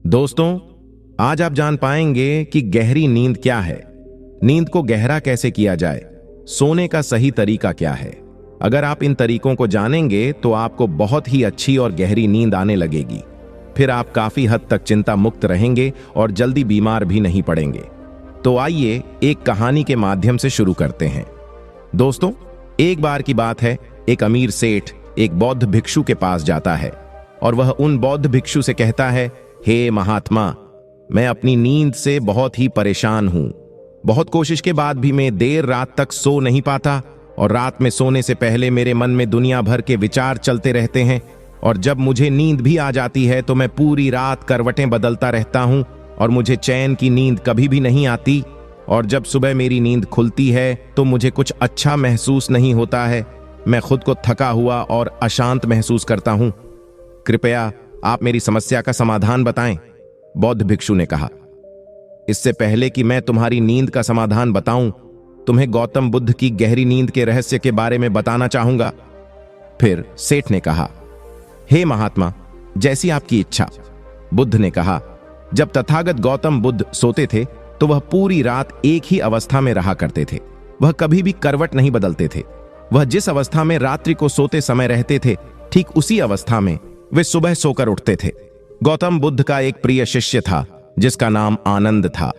दोस्तों, आज आप जान पाएंगे कि गहरी नींद क्या है, नींद को गहरा कैसे किया जाए, सोने का सही तरीका क्या है। अगर आप इन तरीकों को जानेंगे तो आपको बहुत ही अच्छी और गहरी नींद आने लगेगी। फिर आप काफी हद तक चिंता मुक्त रहेंगे और जल्दी बीमार भी नहीं पड़ेंगे। तो आइए एक कहानी के माध्यम से शुरू करते हैं। दोस्तों, एक बार की बात है, एक अमीर सेठ एक बौद्ध भिक्षु के पास जाता है और वह उन बौद्ध भिक्षु से कहता है, हे महात्मा, मैं अपनी नींद से बहुत ही परेशान हूं। बहुत कोशिश के बाद भी मैं देर रात तक सो नहीं पाता और रात में सोने से पहले मेरे मन में दुनिया भर के विचार चलते रहते हैं और जब मुझे नींद भी आ जाती है तो मैं पूरी रात करवटें बदलता रहता हूं और मुझे चैन की नींद कभी भी नहीं आती। और जब सुबह मेरी नींद खुलती है तो मुझे कुछ अच्छा महसूस नहीं होता है। मैं खुद को थका हुआ और अशांत महसूस करता हूं। कृपया आप मेरी समस्या का समाधान बताएं, बौद्ध भिक्षु ने कहा। इससे पहले कि मैं तुम्हारी नींद का समाधान बताऊं, तुम्हें गौतम बुद्ध की गहरी नींद के रहस्य के बारे में बताना चाहूंगा। फिर सेठ ने कहा, हे महात्मा, जैसी आपकी इच्छा। बुद्ध ने कहा, जब तथागत गौतम बुद्ध सोते थे तो वह पूरी रात एक ही अवस्था में रहा करते थे। वह कभी भी करवट नहीं बदलते थे। वह जिस अवस्था में रात्रि को सोते समय रहते थे, ठीक उसी अवस्था में वे सुबह सोकर उठते थे। गौतम बुद्ध का एक प्रिय शिष्य था जिसका नाम आनंद था।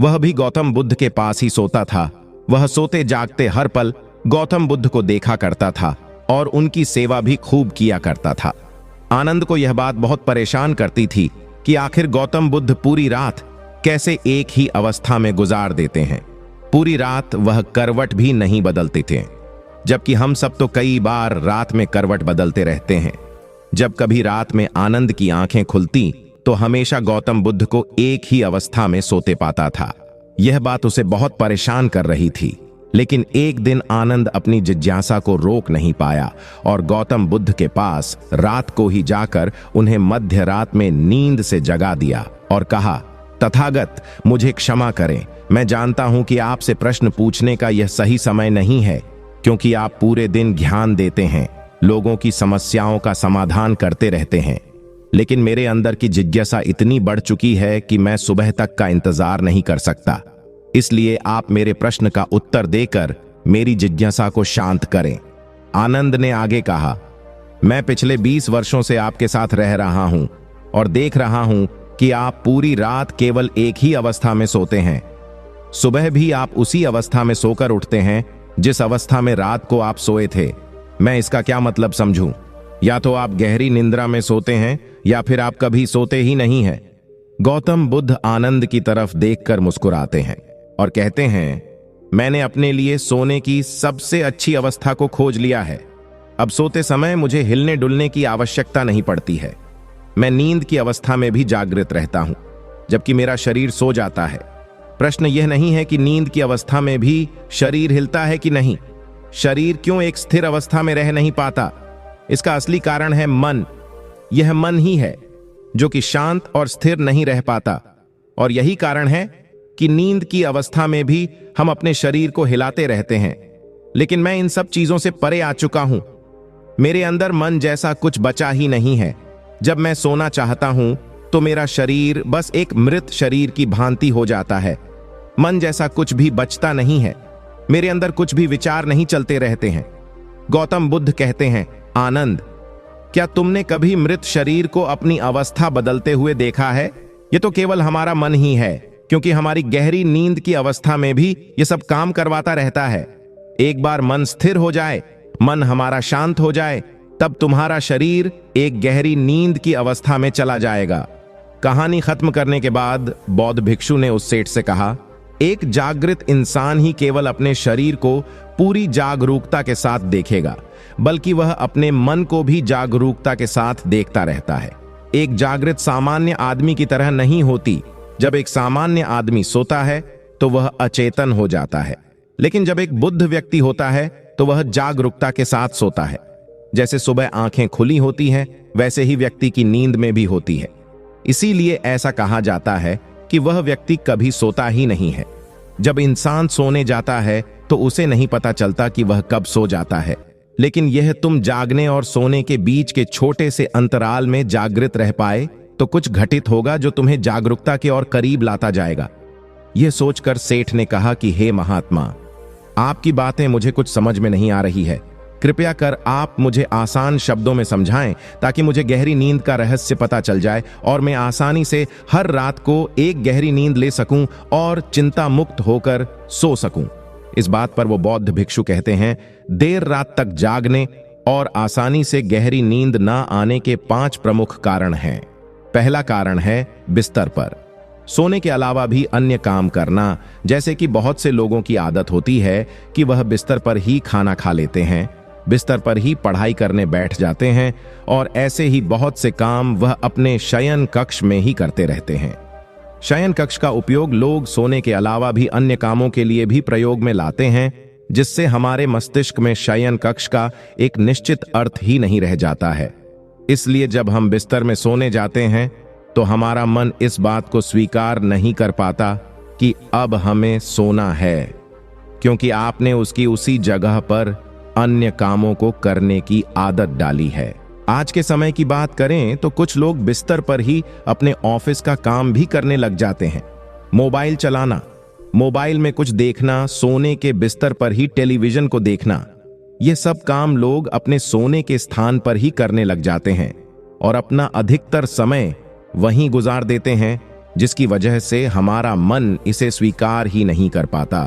वह भी गौतम बुद्ध के पास ही सोता था। वह सोते जागते हर पल गौतम बुद्ध को देखा करता था और उनकी सेवा भी खूब किया करता था। आनंद को यह बात बहुत परेशान करती थी कि आखिर गौतम बुद्ध पूरी रात कैसे एक ही अवस्था में गुजार देते हैं। पूरी रात वह करवट भी नहीं बदलते थे, जबकि हम सब तो कई बार रात में करवट बदलते रहते हैं। जब कभी रात में आनंद की आंखें खुलती तो हमेशा गौतम बुद्ध को एक ही अवस्था में सोते पाता था। यह बात उसे बहुत परेशान कर रही थी। लेकिन एक दिन आनंद अपनी जिज्ञासा को रोक नहीं पाया और गौतम बुद्ध के पास रात को ही जाकर उन्हें मध्य रात में नींद से जगा दिया और कहा, तथागत, मुझे क्षमा करें। मैं जानता हूं कि आपसे प्रश्न पूछने का यह सही समय नहीं है, क्योंकि आप पूरे दिन ध्यान देते हैं, लोगों की समस्याओं का समाधान करते रहते हैं। लेकिन मेरे अंदर की जिज्ञासा इतनी बढ़ चुकी है कि मैं सुबह तक का इंतजार नहीं कर सकता। इसलिए आप मेरे प्रश्न का उत्तर देकर मेरी जिज्ञासा को शांत करें। आनंद ने आगे कहा, मैं पिछले 20 वर्षों से आपके साथ रह रहा हूं और देख रहा हूं कि आप पूरी रात केवल एक ही अवस्था में सोते हैं। सुबह भी आप उसी अवस्था में सोकर उठते हैं जिस अवस्था में रात को आप सोए थे। मैं इसका क्या मतलब समझूं? या तो आप गहरी निंद्रा में सोते हैं या फिर आप कभी सोते ही नहीं हैं। गौतम बुद्ध आनंद की तरफ देखकर मुस्कुराते हैं और कहते हैं, मैंने अपने लिए सोने की सबसे अच्छी अवस्था को खोज लिया है। अब सोते समय मुझे हिलने डुलने की आवश्यकता नहीं पड़ती है। मैं नींद की अवस्था में भी जागृत रहता हूं, जबकि मेरा शरीर सो जाता है। प्रश्न यह नहीं है कि नींद की अवस्था में भी शरीर हिलता है कि नहीं। शरीर क्यों एक स्थिर अवस्था में रह नहीं पाता? इसका असली कारण है मन। यह मन ही है जो कि शांत और स्थिर नहीं रह पाता। और यही कारण है कि नींद की अवस्था में भी हम अपने शरीर को हिलाते रहते हैं। लेकिन मैं इन सब चीजों से परे आ चुका हूं। मेरे अंदर मन जैसा कुछ बचा ही नहीं है। जब मैं सोना चाहता हूं तो मेरा शरीर बस एक मृत शरीर की भांति हो जाता है। मन जैसा कुछ भी बचता नहीं है। मेरे अंदर कुछ भी विचार नहीं चलते रहते हैं। गौतम बुद्ध कहते हैं, आनंद, क्या तुमने कभी मृत शरीर को अपनी अवस्था बदलते हुए देखा है? यह तो केवल हमारा मन ही है, क्योंकि हमारी गहरी नींद की अवस्था में भी यह सब काम करवाता रहता है। एक बार मन स्थिर हो जाए, मन हमारा शांत हो जाए, तब तुम्हारा शरीर एक गहरी नींद की अवस्था में चला जाएगा। कहानी खत्म करने के बाद बौद्ध भिक्षु ने उस सेठ से कहा, एक जागृत इंसान ही केवल अपने शरीर को पूरी जागरूकता के साथ देखेगा, बल्कि वह अपने मन को भी जागरूकता के साथ देखता रहता है। एक जागृत सामान्य आदमी की तरह नहीं होती। जब एक सामान्य आदमी सोता है तो वह अचेतन हो जाता है, लेकिन जब एक बुद्ध व्यक्ति होता है तो वह जागरूकता के साथ सोता है। जैसे सुबह आंखें खुली होती हैं, वैसे ही व्यक्ति की नींद में भी होती है। इसीलिए ऐसा कहा जाता है कि वह व्यक्ति कभी सोता ही नहीं है। जब इंसान सोने जाता है तो उसे नहीं पता चलता कि वह कब सो जाता है, लेकिन यह तुम जागने और सोने के बीच के छोटे से अंतराल में जागृत रह पाए तो कुछ घटित होगा जो तुम्हें जागरूकता के और करीब लाता जाएगा। यह सोचकर सेठ ने कहा कि हे महात्मा, आपकी बातें मुझे कुछ समझ में नहीं आ रही है। कृपया कर आप मुझे आसान शब्दों में समझाएं ताकि मुझे गहरी नींद का रहस्य पता चल जाए और मैं आसानी से हर रात को एक गहरी नींद ले सकूं और चिंता मुक्त होकर सो सकूं। इस बात पर वो बौद्ध भिक्षु कहते हैं, देर रात तक जागने और आसानी से गहरी नींद न आने के 5 प्रमुख कारण हैं। पहला कारण है बिस्तर पर सोने के अलावा भी अन्य काम करना, जैसे कि बहुत से लोगों की आदत होती है कि वह बिस्तर पर ही खाना खा लेते हैं, बिस्तर पर ही पढ़ाई करने बैठ जाते हैं और ऐसे ही बहुत से काम वह अपने शयन कक्ष में ही करते रहते हैं। शयन कक्ष का उपयोग लोग सोने के अलावा भी अन्य कामों के लिए भी प्रयोग में लाते हैं, जिससे हमारे मस्तिष्क में शयन कक्ष का एक निश्चित अर्थ ही नहीं रह जाता है। इसलिए जब हम बिस्तर में सोने जाते हैं तो हमारा मन इस बात को स्वीकार नहीं कर पाता कि अब हमें सोना है, क्योंकि आपने उसकी उसी जगह पर अन्य कामों को करने की आदत डाली है। आज के समय की बात करें तो कुछ लोग बिस्तर पर ही अपने ऑफिस का काम भी करने लग जाते हैं। मोबाइल चलाना, मोबाइल में कुछ देखना, सोने के बिस्तर पर ही टेलीविजन को देखना, ये सब काम लोग अपने सोने के स्थान पर ही करने लग जाते हैं और अपना अधिकतर समय वहीं गुजार देते हैं, जिसकी वजह से हमारा मन इसे स्वीकार ही नहीं कर पाता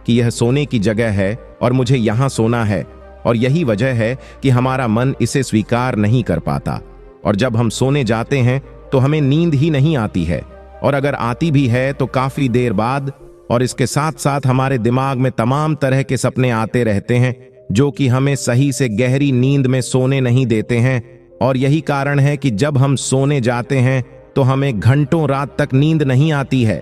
कि यह सोने की जगह है और मुझे यहां सोना है। और यही वजह है कि हमारा मन इसे स्वीकार नहीं कर पाता और जब हम सोने जाते हैं तो हमें नींद ही नहीं आती है, और अगर आती भी है तो काफी देर बाद। और इसके साथ साथ हमारे दिमाग में तमाम तरह के सपने आते रहते हैं जो कि हमें सही से गहरी नींद में सोने नहीं देते हैं। और यही कारण है कि जब हम सोने जाते हैं तो हमें घंटों रात तक नींद नहीं आती है।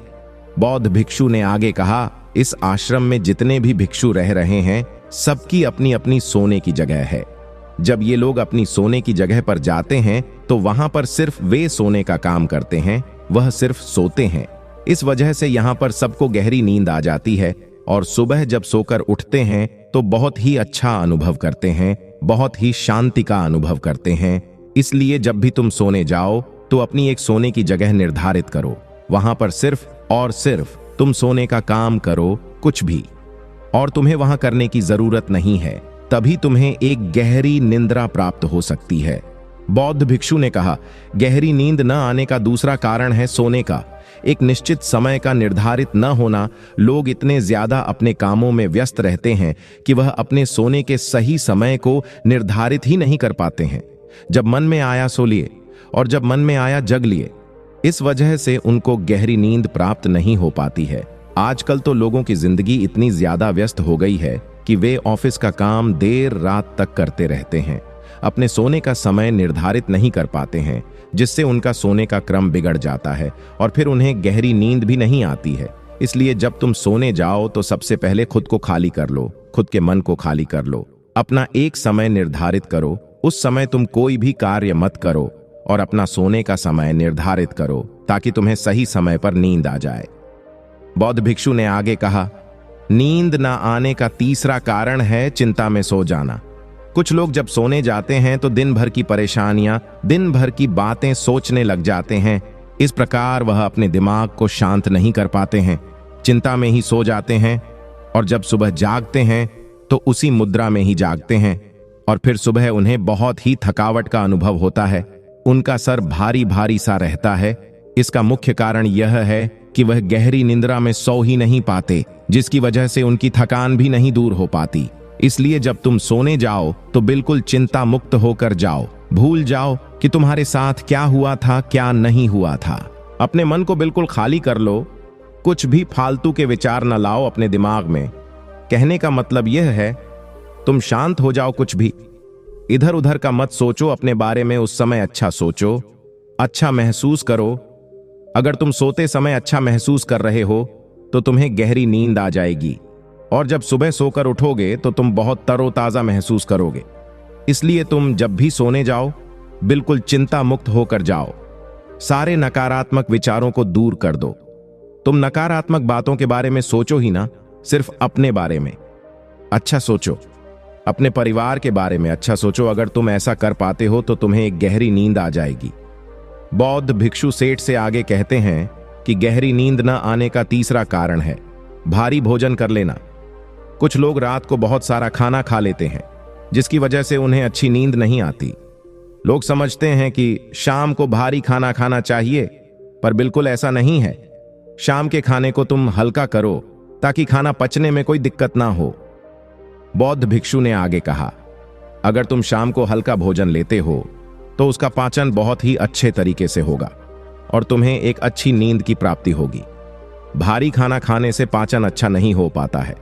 बौद्ध भिक्षु ने आगे कहा, इस आश्रम में जितने भी भिक्षु रह रहे हैं सबकी अपनी अपनी सोने की जगह है। जब ये लोग अपनी सोने की जगह पर जाते हैं तो वहां पर सिर्फ वे सोने का काम करते हैं, वह सिर्फ सोते हैं। इस वजह से यहाँ पर सबको गहरी नींद आ जाती है और सुबह जब सोकर उठते हैं तो बहुत ही अच्छा अनुभव करते हैं, बहुत ही शांति का अनुभव करते हैं। इसलिए जब भी तुम सोने जाओ तो अपनी एक सोने की जगह निर्धारित करो, वहां पर सिर्फ और सिर्फ तुम सोने का काम करो, कुछ भी और तुम्हें वहां करने की जरूरत नहीं है। तभी तुम्हें एक गहरी निंद्रा प्राप्त हो सकती है। बौद्ध भिक्षु ने कहा, गहरी नींद न आने का दूसरा कारण है सोने का एक निश्चित समय का निर्धारित न होना। लोग इतने ज्यादा अपने कामों में व्यस्त रहते हैं कि वह अपने सोने के सही समय को निर्धारित ही नहीं कर पाते हैं। जब मन में आया सो लिए और जब मन में आया जग लिए। इस वजह से उनको गहरी नींद प्राप्त नहीं हो पाती है। आजकल तो लोगों की जिंदगी इतनी ज्यादा व्यस्त हो गई है कि वे ऑफिस का काम देर रात तक करते रहते हैं, अपने सोने का समय निर्धारित नहीं कर पाते हैं, जिससे उनका सोने का क्रम बिगड़ जाता है और फिर उन्हें गहरी नींद भी नहीं आती है। इसलिए जब तुम सोने जाओ तो सबसे पहले खुद को खाली कर लो, खुद के मन को खाली कर लो, अपना एक समय निर्धारित करो। उस समय तुम कोई भी कार्य मत करो और अपना सोने का समय निर्धारित करो ताकि तुम्हें सही समय पर नींद आ जाए। बौद्ध भिक्षु ने आगे कहा, नींद न आने का तीसरा कारण है चिंता में सो जाना। कुछ लोग जब सोने जाते हैं तो दिन भर की परेशानियां, दिन भर की बातें सोचने लग जाते हैं। इस प्रकार वह अपने दिमाग को शांत नहीं कर पाते हैं, चिंता में ही सो जाते हैं और जब सुबह जागते हैं तो उसी मुद्रा में ही जागते हैं और फिर सुबह उन्हें बहुत ही थकावट का अनुभव होता है। उनका सर भारी भारी सा रहता है। इसका मुख्य कारण यह है कि वह गहरी निंद्रा में सो ही नहीं पाते, जिसकी वजह से उनकी थकान भी नहीं दूर हो पाती। इसलिए जब तुम सोने जाओ तो बिल्कुल चिंता मुक्त होकर जाओ। भूल जाओ कि तुम्हारे साथ क्या हुआ था, क्या नहीं हुआ था। अपने मन को बिल्कुल खाली कर लो, कुछ भी फालतू के विचार न लाओ अपने दिमाग में। कहने का मतलब यह है, तुम शांत हो जाओ, कुछ भी इधर उधर का मत सोचो। अपने बारे में उस समय अच्छा सोचो, अच्छा महसूस करो। अगर तुम सोते समय अच्छा महसूस कर रहे हो तो तुम्हें गहरी नींद आ जाएगी और जब सुबह सोकर उठोगे तो तुम बहुत तरोताजा महसूस करोगे। इसलिए तुम जब भी सोने जाओ बिल्कुल चिंता मुक्त होकर जाओ। सारे नकारात्मक विचारों को दूर कर दो। तुम नकारात्मक बातों के बारे में सोचो ही ना, सिर्फ अपने बारे में अच्छा सोचो, अपने परिवार के बारे में अच्छा सोचो। अगर तुम ऐसा कर पाते हो तो तुम्हें एक गहरी नींद आ जाएगी। बौद्ध भिक्षु सेठ से आगे कहते हैं कि गहरी नींद न आने का तीसरा कारण है भारी भोजन कर लेना। कुछ लोग रात को बहुत सारा खाना खा लेते हैं, जिसकी वजह से उन्हें अच्छी नींद नहीं आती। लोग समझते हैं कि शाम को भारी खाना खाना चाहिए, पर बिल्कुल ऐसा नहीं है। शाम के खाने को तुम हल्का करो ताकि खाना पचने में कोई दिक्कत ना हो। बौद्ध भिक्षु ने आगे कहा, अगर तुम शाम को हल्का भोजन लेते हो तो उसका पाचन बहुत ही अच्छे तरीके से होगा और तुम्हें एक अच्छी नींद की प्राप्ति होगी। भारी खाना खाने से पाचन अच्छा नहीं हो पाता है,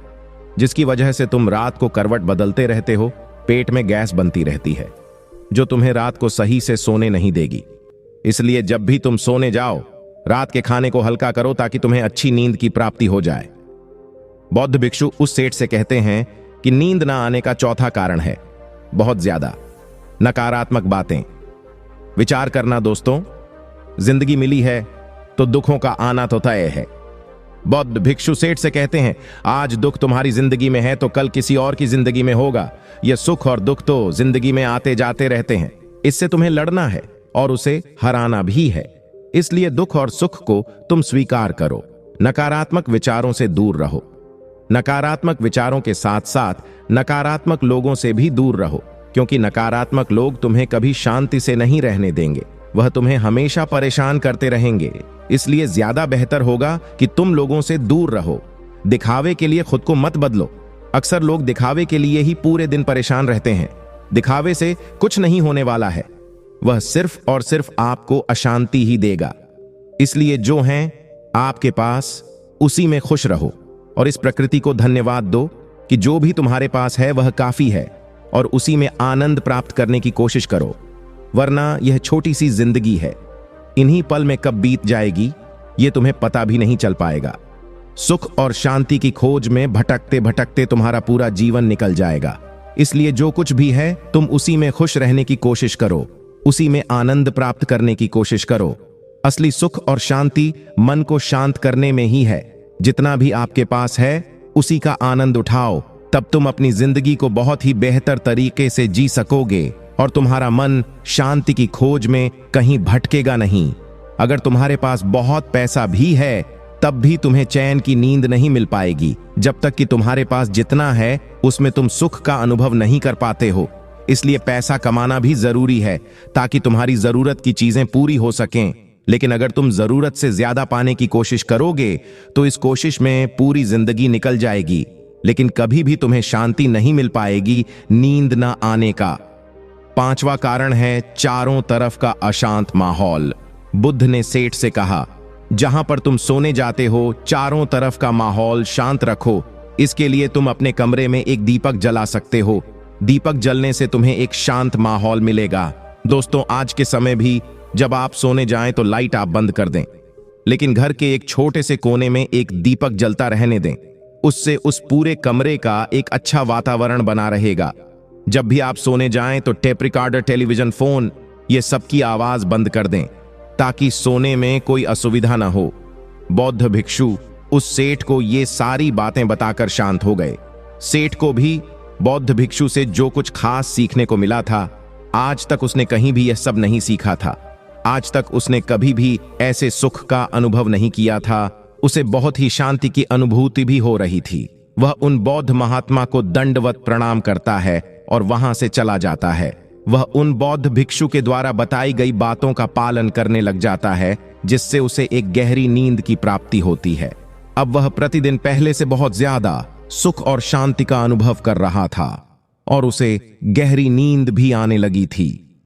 जिसकी वजह से तुम रात को करवट बदलते रहते हो। पेट में गैस बनती रहती है जो तुम्हें रात को सही से सोने नहीं देगी। इसलिए जब भी तुम सोने जाओ, रात के खाने को हल्का करो ताकि तुम्हें अच्छी नींद की प्राप्ति हो जाए। बौद्ध भिक्षु उस सेठ से कहते हैं कि नींद ना आने का चौथा कारण है बहुत ज्यादा नकारात्मक बातें। विचार करना दोस्तों, जिंदगी मिली है तो दुखों का आना तो तय है। बौद्ध भिक्षु सेठ से कहते हैं, आज दुख तुम्हारी जिंदगी में है तो कल किसी और की जिंदगी में होगा। यह सुख और दुख तो जिंदगी में आते जाते रहते हैं। इससे तुम्हें लड़ना है और उसे हराना भी है। इसलिए दुख और सुख को तुम स्वीकार करो। नकारात्मक विचारों से दूर रहो। नकारात्मक विचारों के साथ साथ नकारात्मक लोगों से भी दूर रहो, क्योंकि नकारात्मक लोग तुम्हें कभी शांति से नहीं रहने देंगे। वह तुम्हें हमेशा परेशान करते रहेंगे। इसलिए ज्यादा बेहतर होगा कि तुम लोगों से दूर रहो। दिखावे के लिए खुद को मत बदलो। अक्सर लोग दिखावे के लिए ही पूरे दिन परेशान रहते हैं। दिखावे से कुछ नहीं होने वाला है, वह सिर्फ और सिर्फ आपको अशांति ही देगा। इसलिए जो हैं आपके पास उसी में खुश रहो और इस प्रकृति को धन्यवाद दो कि जो भी तुम्हारे पास है वह काफी है और उसी में आनंद प्राप्त करने की कोशिश करो, वरना यह छोटी सी जिंदगी है। इन्हीं पल में कब बीत जाएगी यह तुम्हें पता भी नहीं चल पाएगा। सुख और शांति की खोज में भटकते भटकते तुम्हारा पूरा जीवन निकल जाएगा। इसलिए जो कुछ भी है तुम उसी में खुश रहने की कोशिश करो, उसी में आनंद प्राप्त करने की कोशिश करो। असली सुख और शांति मन को शांत करने में ही है। जितना भी आपके पास है उसी का आनंद उठाओ, तब तुम अपनी जिंदगी को बहुत ही बेहतर तरीके से जी सकोगे और तुम्हारा मन शांति की खोज में कहीं भटकेगा नहीं। अगर तुम्हारे पास बहुत पैसा भी है तब भी तुम्हें चैन की नींद नहीं मिल पाएगी, जब तक कि तुम्हारे पास जितना है उसमें तुम सुख का अनुभव नहीं कर पाते हो। इसलिए पैसा कमाना भी जरूरी है ताकि तुम्हारी जरूरत की चीजें पूरी हो सकें। लेकिन अगर तुम जरूरत से ज्यादा पाने की कोशिश करोगे तो इस कोशिश में पूरी जिंदगी निकल जाएगी, लेकिन कभी भी तुम्हें शांति नहीं मिल पाएगी, नींद ना आने का। पांचवा कारण है चारों तरफ का अशांत माहौल। बुद्ध ने सेठ से कहा, जहां पर तुम सोने जाते हो चारों तरफ का माहौल शांत रखो। इसके लिए तुम अपने कमरे में एक दीपक जला सकते हो। दीपक जलने से तुम्हें एक शांत माहौल मिलेगा। दोस्तों, आज के समय भी जब आप सोने जाएं तो लाइट आप बंद कर दें, लेकिन घर के एक छोटे से कोने में एक दीपक जलता रहने दें। उससे उस पूरे कमरे का एक अच्छा वातावरण बना रहेगा। जब भी आप सोने जाएं तो टेप रिकॉर्डर, टेलीविजन, फोन, ये सब की आवाज बंद कर दें ताकि सोने में कोई असुविधा ना हो। बौद्ध भिक्षु उस सेठ को ये सारी बातें बताकर शांत हो गए। सेठ को भी बौद्ध भिक्षु से जो कुछ खास सीखने को मिला था, आज तक उसने कहीं भी यह सब नहीं सीखा था। आज तक उसने कभी भी ऐसे सुख का अनुभव नहीं किया था। उसे बहुत ही शांति की अनुभूति भी हो रही थी। वह उन बौद्ध महात्मा को दंडवत प्रणाम करता है और वहां से चला जाता है। वह उन बौद्ध भिक्षु के द्वारा बताई गई बातों का पालन करने लग जाता है, जिससे उसे एक गहरी नींद की प्राप्ति होती है। अब वह प्रतिदिन पहले से बहुत ज्यादा सुख और शांति का अनुभव कर रहा था और उसे गहरी नींद भी आने लगी थी।